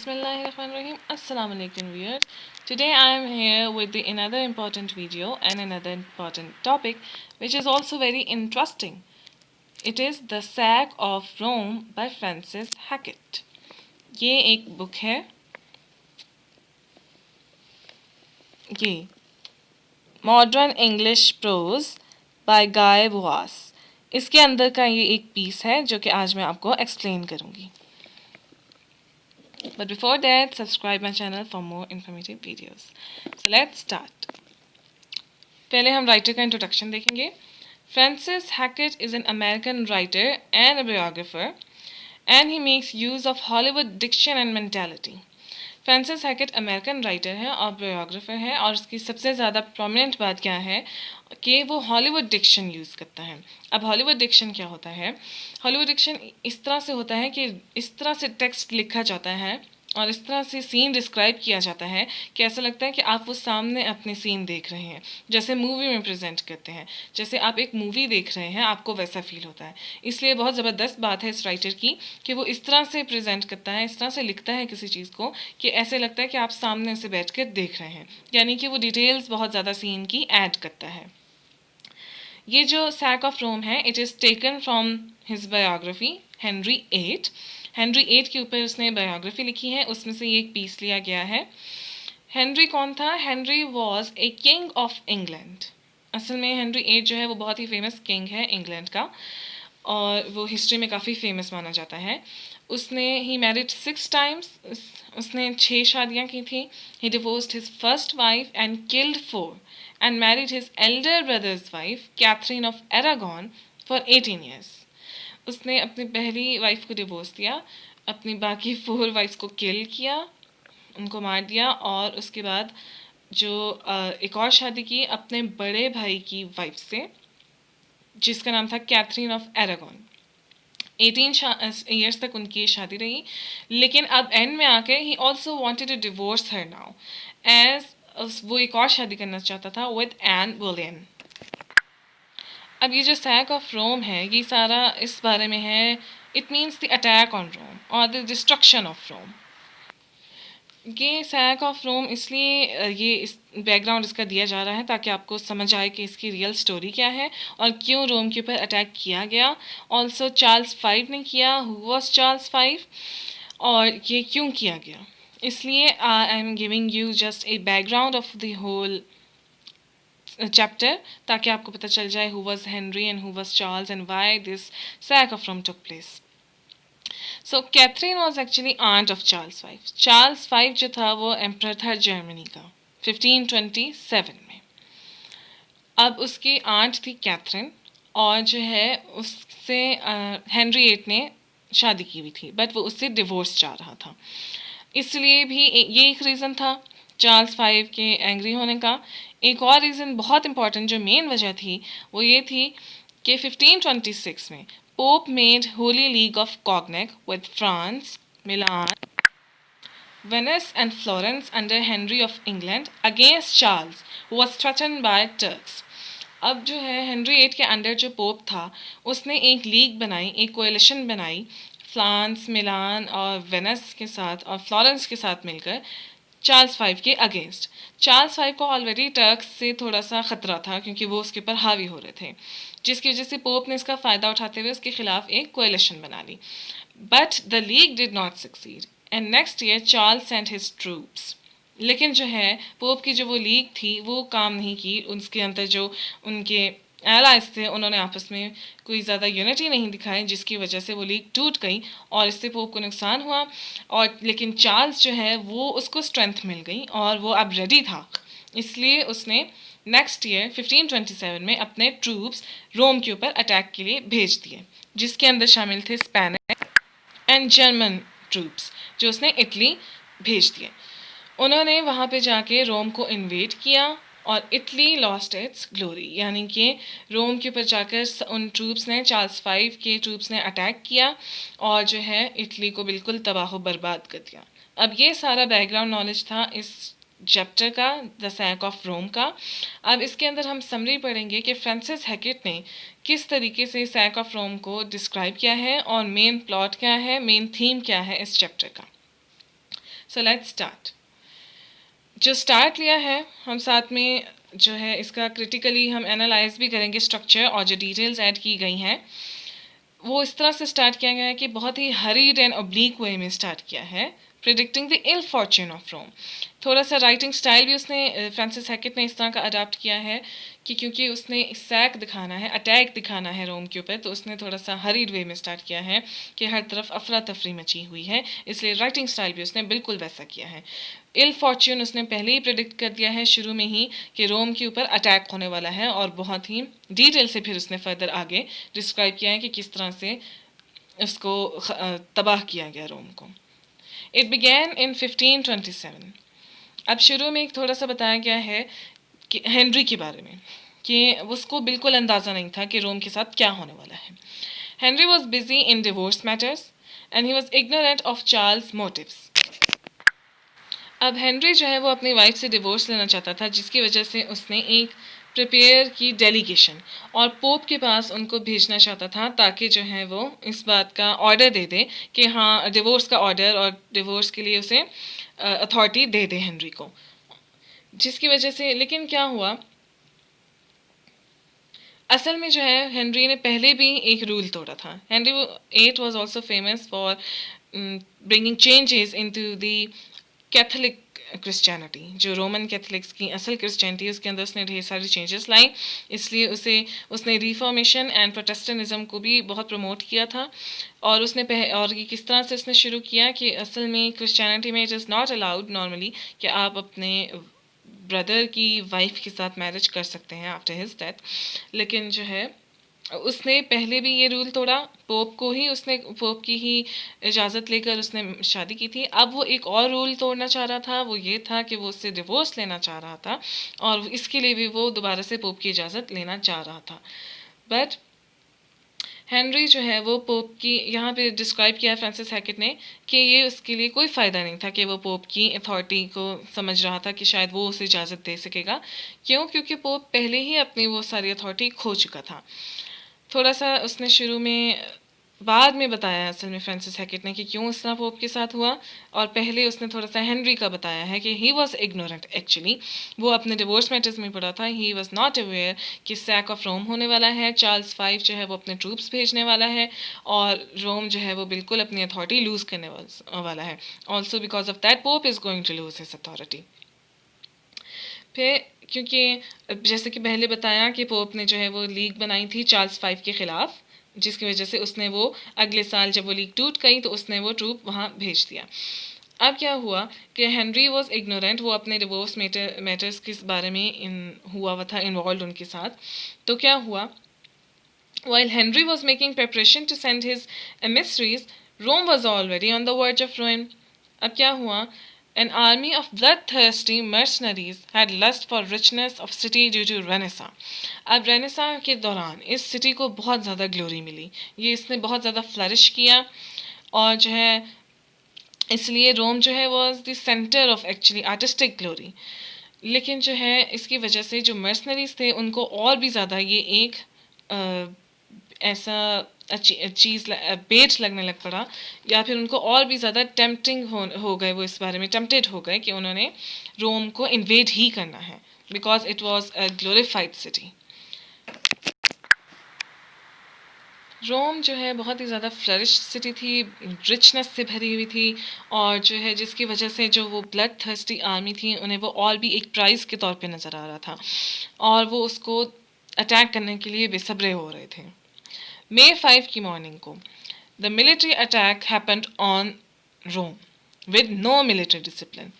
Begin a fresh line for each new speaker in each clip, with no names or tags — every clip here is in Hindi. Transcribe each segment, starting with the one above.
Bismillahirrahmanirrahim. Assalamu alaikum viewers. Today I am here with another important video and another important topic which is also very interesting. It is The Sack of Rome by Francis Hackett. ये एक बुक है, ये मॉडर्न इंग्लिश प्रोज बाय गाय बुआस। इसके अंदर का ये एक पीस है जो कि आज मैं आपको एक्सप्लेन करूँगी। But before that, subscribe my channel for more informative videos. So let's start. पहले हम राइटर का इंट्रोडक्शन देखेंगे। Francis Hackett is an American writer and a biographer, and he makes use of Hollywood diction and mentality. Francis हैकेट American writer है और बायोग्राफर है, और उसकी सबसे ज़्यादा प्रोमिनेंट बात क्या है कि वो हॉलीवुड डिक्शन यूज़ करता है। अब हॉलीवुड डिक्शन क्या होता है? हॉलीवुड डिक्शन इस तरह से होता है कि इस तरह से टेक्स्ट लिखा जाता है और इस तरह से सीन डिस्क्राइब किया जाता है कि ऐसा लगता है कि आप वो सामने अपने सीन देख रहे हैं, जैसे मूवी में प्रेजेंट करते हैं, जैसे आप एक मूवी देख रहे हैं, आपको वैसा फील होता है। इसलिए बहुत ज़बरदस्त बात है इस राइटर की कि वो इस तरह से प्रेजेंट करता है, इस तरह से लिखता है किसी चीज़ को कि ऐसे लगता है कि आप सामने से बैठ कर देख रहे हैं, यानी कि वो डिटेल्स बहुत ज़्यादा सीन की ऐड करता है। ये जो सैक ऑफ रोम है, it is taken from his biography Henry eight. Henry eight के ऊपर उसने बायोग्राफी लिखी है, उसमें से ये एक पीस लिया गया है। हेनरी कौन था? Henry was a king of England. असल में हेनरी एट जो है वो बहुत ही फेमस किंग है इंग्लैंड का, और वो हिस्ट्री में काफ़ी फेमस माना जाता है। उसने ही मैरिड 6 टाइम्स, उसने 6 शादियाँ की थी। He divorced his first wife and killed 4 and married his elder brother's wife Catherine of Aragon for 18 years. उसने अपनी पहली वाइफ को डिवोर्स दिया, अपनी बाकी 4 वाइफ्स को किल किया, उनको मार दिया, और उसके बाद जो एक और शादी की अपने बड़े भाई की वाइफ से, जिसका नाम था कैथरीन ऑफ एरागॉन। 18 ईयर्स तक उनकी शादी रही, लेकिन अब एंड में आके he also wanted to divorce her now, as वो एक और शादी करना चाहता था विद एन बोलियन। अब ये जो सैक ऑफ रोम है, ये सारा इस बारे में है। It means the attack on Rome और द डिस्ट्रक्शन ऑफ रोम। ये सैक ऑफ रोम इसलिए ये इस बैकग्राउंड इसका दिया जा रहा है ताकि आपको समझ आए कि इसकी रियल स्टोरी क्या है और क्यों रोम के ऊपर अटैक किया गया। ऑल्सो चार्ल्स 5 ने किया, हु वॉज चार्ल्स 5, और ये क्यों किया गया। इसलिए I am giving you just a background of the whole chapter ताकि आपको पता चल जाए who was Henry and who was Charles and why this sack of Rome took place. So Catherine was actually aunt of Charles V. Charles V जो था वो एम्परर था जर्मनी का 1527 में। अब उसकी आंट थी कैथरीन, और जो है उससे हेनरी 8 ने शादी की हुई थी, बट वो उससे डिवोर्स चाह रहा था। इसलिए भी ये एक रीज़न था चार्ल्स 5 के एंग्री होने का। एक और रीज़न बहुत इंपॉर्टेंट जो मेन वजह थी वो ये थी कि 1526 में Pope made Holy League of Cognac with France, Milan, Venice and Florence under Henry of England against Charles who was threatened by Turks. अब जो है हेनरी 8 के अंडर जो पोप था उसने एक लीग बनाई, एक कोएलिशन बनाई फ्रांस, मिलान और वेनिस के साथ और फ्लोरेंस के साथ मिलकर चार्ल्स 5 के अगेंस्ट। चार्ल्स 5 को ऑलरेडी टर्क्स से थोड़ा सा ख़तरा था क्योंकि वो उसके ऊपर हावी हो रहे थे, जिसकी वजह से पोप ने इसका फ़ायदा उठाते हुए उसके खिलाफ एक कोएलिशन बना ली। But the league did not succeed and next year Charles sent his troops. लेकिन जो है पोप की जो वो लीग थी वो काम नहीं की। उसके अंदर जो उनके एलाइज थे उन्होंने आपस में कोई ज़्यादा यूनिटी नहीं दिखाई, जिसकी वजह से वो लीग टूट गई और इससे पोप को नुकसान हुआ। और लेकिन चार्ल्स जो है वो उसको स्ट्रेंथ मिल गई और वो अब रेडी था, इसलिए उसने नेक्स्ट ईयर 1527 में अपने ट्रूप्स रोम के ऊपर अटैक के लिए भेज दिए, जिसके अंदर शामिल थे स्पेनिश एंड जर्मन ट्रूप्स जो उसने इटली भेज दिए। उन्होंने वहाँ पे जाके रोम को इन्वेड किया और इटली लॉस्ट इट्स ग्लोरी, यानी कि रोम के ऊपर जाकर उन ट्रूप्स ने, चार्ल्स 5 के ट्रूप्स ने अटैक किया और जो है इटली को बिल्कुल तबाह बर्बाद कर दिया। अब ये सारा बैकग्राउंड नॉलेज था इस चैप्टर का, द सैक ऑफ रोम का। अब इसके अंदर हम समरी पढ़ेंगे कि फ्रांसिस हैकेट ने किस तरीके से सैक ऑफ रोम को डिस्क्राइब किया है और मेन प्लॉट क्या है, मेन थीम क्या है इस चैप्टर का। So let's start. जो स्टार्ट लिया है हम साथ में जो है इसका क्रिटिकली हम एनालाइज भी करेंगे स्ट्रक्चर, और जो डिटेल्स ऐड की गई हैं वो इस तरह से स्टार्ट किया गया है कि बहुत ही हरीड एंड ऑब्लिक वे में स्टार्ट किया है, predicting the ill fortune of Rome. थोड़ा सा राइटिंग स्टाइल भी उसने फ्रांसिस हैकेट ने इस तरह का अडाप्ट किया है कि क्योंकि उसने सैक दिखाना है, अटैक दिखाना है रोम के ऊपर, तो उसने थोड़ा सा हरीड वे में स्टार्ट किया है कि हर तरफ अफरा तफरी मची हुई है, इसलिए राइटिंग स्टाइल भी उसने बिल्कुल वैसा किया है। इल फॉर्च्यून उसने पहले ही प्रिडिक्ट कर दिया है शुरू में ही कि रोम के ऊपर अटैक होने वाला है, और बहुत ही डिटेल से फिर उसने फर्दर आगे डिस्क्राइब किया है कि किस तरह से उसको तबाह किया गया रोम को। इट बिगैन इन 1527। अब शुरू में एक थोड़ा सा बताया गया है कि हेनरी के बारे में, कि उसको बिल्कुल अंदाज़ा नहीं था कि रोम के साथ क्या होने वाला है। Henry was busy in divorce matters and he was ignorant of Charles motives. अब हेनरी जो है वो अपनी वाइफ से डिवोर्स लेना चाहता था, जिसकी वजह से उसने एक प्रिपेयर की डेलीगेशन और पोप के पास उनको भेजना चाहता था, ताकि जो है वो इस बात का ऑर्डर दे दे कि हाँ डिवोर्स का ऑर्डर, और डिवोर्स के लिए उसे अथॉरिटी दे दे हेनरी को। जिसकी वजह से लेकिन क्या हुआ, असल में जो है हेनरी ने पहले भी एक रूल तोड़ा था। Henry eight was also famous for bringing changes into the Catholic Christianity. जो रोमन कैथलिक्स की असल क्रिश्चियनिटी उसके अंदर उसने ढेर सारी चेंजेस लाई, इसलिए उसने रिफॉर्मेशन एंड प्रोटेस्टेंटिज्म को भी बहुत प्रमोट किया था। और और ये किस तरह से उसने शुरू किया कि असल में क्रिश्चियनिटी में it is not allowed normally कि आप अपने ब्रदर की वाइफ के साथ मैरिज कर सकते हैं आफ्टर हिज डेथ, लेकिन जो है उसने पहले भी ये रूल तोड़ा। पोप की ही इजाज़त लेकर उसने शादी की थी। अब वो एक और रूल तोड़ना चाह रहा था, वो ये था कि वो उससे डिवोर्स लेना चाह रहा था, और इसके लिए भी वो दोबारा से पोप की इजाज़त लेना चाह रहा था। बट हेनरी जो है वो पोप की, यहाँ पे डिस्क्राइब किया फ्रांसिस हैकेट ने कि ये उसके लिए कोई फ़ायदा नहीं था कि वो पोप की अथॉरिटी को समझ रहा था कि शायद वो उसे इजाज़त दे सकेगा। क्यों? क्योंकि पोप पहले ही अपनी वो सारी अथॉरिटी खो चुका था। थोड़ा सा उसने शुरू में बाद में बताया असल में फ्रांसिस हैकेट ने कि क्यों इस तरह पोप के साथ हुआ, और पहले उसने थोड़ा सा हेनरी का बताया है कि ही वॉज इग्नोरेंट एक्चुअली। वो अपने डिवोर्स मैटर्स में पड़ा था, ही वॉज नॉट अवेयर कि सैक ऑफ रोम होने वाला है, चार्ल्स फाइव जो है वो अपने ट्रूप्स भेजने वाला है, और रोम जो है वो बिल्कुल अपनी अथॉरिटी लूज़ करने वाला है। Also because of that pope is going to lose his authority. फिर क्योंकि जैसे कि पहले बताया कि पोप ने जो है वो लीग बनाई थी चार्ल्स फाइव के ख़िलाफ़, जिसकी वजह से उसने वो अगले साल जब वो लीग टूट गई तो उसने वो ट्रूप वहाँ भेज दिया। अब क्या हुआ कि हेनरी वॉज इग्नोरेंट, वो अपने डिवोर्स मैटर्स के बारे में हुआ था इन्वॉल्व उनके साथ। तो क्या हुआ, while Henry was making preparation to send his emissaries, Rome was already on the verge of ruin. अब क्या हुआ, an army of bloodthirsty mercenaries had lust for richness of city due to Renaissance. अब रेनेसा के दौरान इस सिटी को बहुत ज़्यादा ग्लोरी मिली, ये इसने बहुत ज़्यादा फ्लरिश किया, और जो है इसलिए रोम जो है was the centre of actually artistic glory. लेकिन जो है इसकी वजह से जो मर्सनरीज थे उनको और भी ज़्यादा ये एक ऐसा चीज़ बेट लगने लग पड़ा, या फिर उनको और भी ज़्यादा टेम्पटिंग हो गए, वो इस बारे में टेम्पटेड हो गए कि उन्होंने रोम को इन्वेड ही करना है, because it was a glorified city. Rome जो है बहुत ही ज़्यादा फ्लरिश सिटी थी, रिचनेस से भरी हुई थी, और जो है जिसकी वजह से जो वो ब्लड थर्स्टी आर्मी थी उन्हें वो और भी एक प्राइज़ के तौर पे नज़र आ रहा था, और वो उसको अटैक करने के लिए बेसब्रे हो रहे थे। May 5 की मॉर्निंग को the military attack happened on Rome with no military discipline.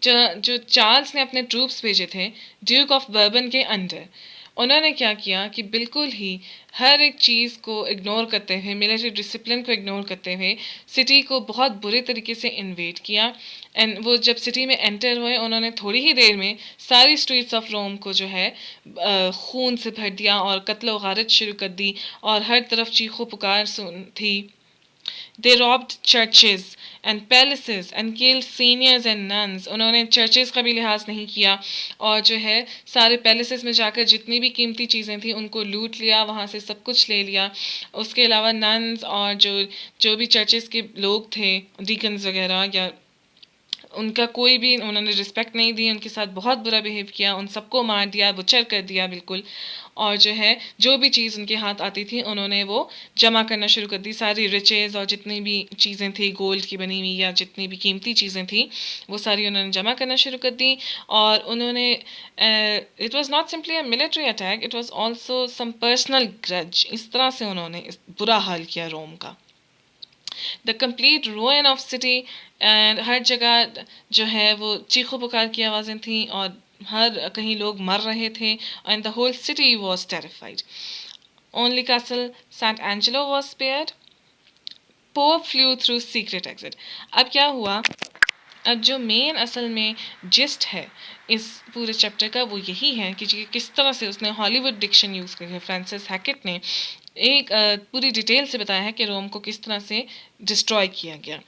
जो चार्ल्स ने अपने ट्रूप्स भेजे थे ड्यूक ऑफ बर्बन के अंडर, उन्होंने क्या किया कि बिल्कुल ही हर एक चीज़ को इग्नोर करते हुए, मिलिट्री डिसिप्लिन को इग्नोर करते हुए सिटी को बहुत बुरे तरीके से इन्वेड किया। एंड वो जब सिटी में एंटर हुए उन्होंने थोड़ी ही देर में सारी स्ट्रीट्स ऑफ रोम को जो है खून से भर दिया और कत्ल व गारत शुरू कर दी, और हर तरफ चीखों पुकार थी। They robbed churches and palaces and killed seniors and nuns. उन्होंने चर्चेस का भी लिहाज नहीं किया और जो है सारे पैलेसेस में जाकर जितनी भी कीमती चीज़ें थी उनको लूट लिया, वहाँ से सब कुछ ले लिया। उसके अलावा नन्स और जो भी चर्चेस के लोग थे, डीकन्स वगैरह, या उनका कोई भी उन्होंने रिस्पेक्ट नहीं दी, उनके साथ बहुत बुरा बिहेव किया, उन सबको मार दिया, बुचर कर दिया बिल्कुल। और जो है जो भी चीज़ उनके हाथ आती थी उन्होंने वो जमा करना शुरू कर दी, सारी रिचेज़ और जितनी भी चीज़ें थी गोल्ड की बनी हुई या जितनी भी कीमती चीज़ें थी वो सारी उन्होंने जमा करना शुरू कर दी। और उन्होंने it was not simply a military attack, it was also some personal grudge. इस तरह से उन्होंने बुरा हाल किया रोम का। The complete ruin of city, and हर जगह जो है वो चीखों पुकार की आवाज़ें थीं और हर कहीं लोग मर रहे थे, and the whole city was terrified. Only castle Saint Angelo was spared. Pope flew through secret exit. अब क्या हुआ, अब जो मेन असल में जिस्ट है इस पूरे चैप्टर का वो यही है कि किस तरह से उसने हॉलीवुड डिक्शन यूज़ करके, फ्रांसिस हैकेट ने एक पूरी डिटेल से बताया है कि रोम को किस तरह से डिस्ट्रॉय किया गया।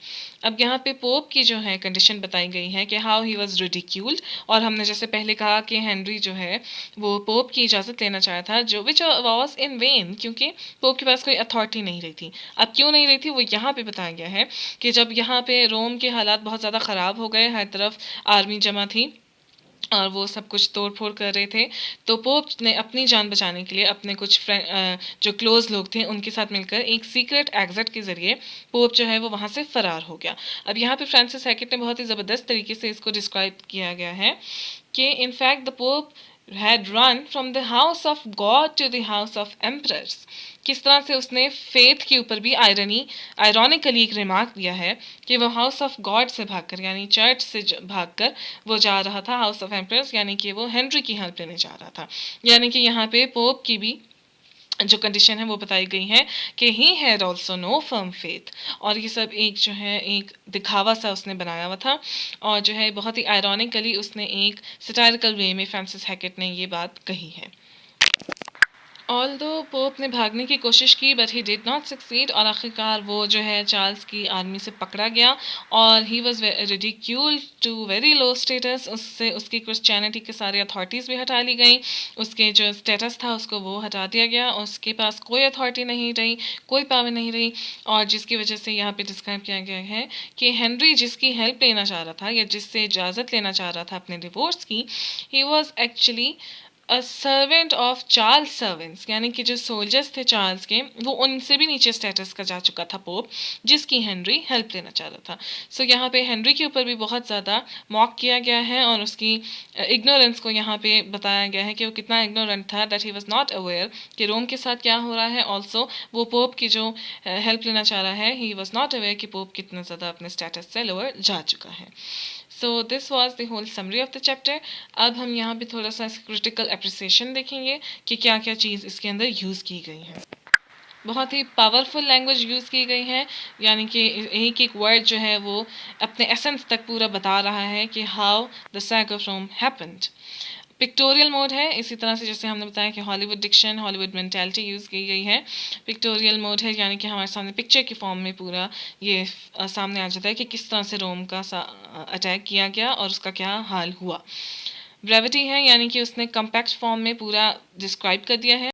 अब यहाँ पे पोप की जो है कंडीशन बताई गई है कि हाउ ही वाज रिडिक्यूल्ड, और हमने जैसे पहले कहा कि हेनरी जो है वो पोप की इजाज़त लेना चाहा था, जो विच वॉज इन वेन, क्योंकि पोप के पास कोई अथॉरिटी नहीं रही थी। अब क्यों नहीं रही थी वो यहाँ पे बताया गया है कि जब यहाँ पे रोम के हालात बहुत ज़्यादा ख़राब हो गए, हर तरफ आर्मी जमा थी और वो सब कुछ तोड़ फोड़ कर रहे थे, तो पोप ने अपनी जान बचाने के लिए अपने कुछ जो क्लोज लोग थे उनके साथ मिलकर एक सीक्रेट एग्जिट के ज़रिए पोप जो है वो वहाँ से फ़रार हो गया। अब यहाँ पे फ्रांसिस हैकेट ने बहुत ही ज़बरदस्त तरीके से इसको डिस्क्राइब किया गया है कि in fact the pope had run from the house of God to the house of emperors। किस तरह से उसने फेथ के ऊपर भी आयरॉनिकली एक रिमार्क दिया है कि वो हाउस ऑफ गॉड से भागकर, यानी चर्च से भागकर वो जा रहा था हाउस ऑफ एम्परर्स, यानी कि वो हेनरी की हेल्प लेने जा रहा था। यानी कि यहाँ पे पोप की भी जो कंडीशन है वो बताई गई है कि he had also no firm faith, और ये सब एक जो है एक दिखावा सा उसने बनाया हुआ था, और जो है बहुत ही आयरॉनिकली उसने एक सटायरिकल वे में फ्रांसिस हैकेट ने ये बात कही है। ऑल्दो पोप ने भागने की कोशिश की but he did not succeed, और आखिरकार वो जो है चार्ल्स की आर्मी से पकड़ा गया और he was ridiculed to very low status. उससे उसकी क्रिश्चियनिटी के सारी अथॉरिटीज़ भी हटा ली गई, उसके जो स्टेटस था उसको वो हटा दिया गया, उसके पास कोई अथॉरिटी नहीं रही, कोई पावर नहीं रही, और जिसकी वजह से यहाँ पे डिस्क्राइब किया गया है कि हेनरी जिसकी हेल्प लेना चाह रहा था या जिससे इजाज़त लेना चाह रहा था अपने डिवोर्स की, he was actually a servant of Charles servants, यानी कि जो सोल्जर्स थे चार्ल्स के वो उनसे भी नीचे स्टेटस का जा चुका था पोप, जिसकी हेनरी हेल्प लेना चाह रहा था। सो यहाँ पे हेनरी के ऊपर भी बहुत ज़्यादा मॉक किया गया है और उसकी इग्नोरेंस को यहाँ पे बताया गया है कि वो कितना इग्नोरेंट था, that he was not aware कि रोम के साथ क्या हो रहा है। ऑल्सो वो पोप की जो हेल्प लेना चाह रहा है, ही वॉज नॉट अवेयर कि पोप कितना ज़्यादा अपने स्टेटस से लोअर जा चुका है। So this was the whole summary of the chapter. अब हम यहाँ पे थोड़ा सा क्रिटिकल अप्रिसिएशन देखेंगे कि क्या क्या चीज़ इसके अंदर यूज़ की गई है। बहुत ही पावरफुल लैंग्वेज यूज़ की गई है, यानी कि एक एक वर्ड जो है वो अपने एसेंस तक पूरा बता रहा है कि how the sack of Rome happened. Pictorial mode है, इसी तरह से जैसे हमने बताया कि Hollywood diction, Hollywood mentality use की गई है। पिक्टोरियल मोड है यानी कि हमारे सामने पिक्चर की फॉर्म में पूरा ये सामने आ जाता है कि किस तरह से रोम का अटैक किया गया और उसका क्या हाल हुआ। ब्रेविटी है यानी कि उसने कम्पैक्ट फॉर्म में पूरा डिस्क्राइब कर दिया है।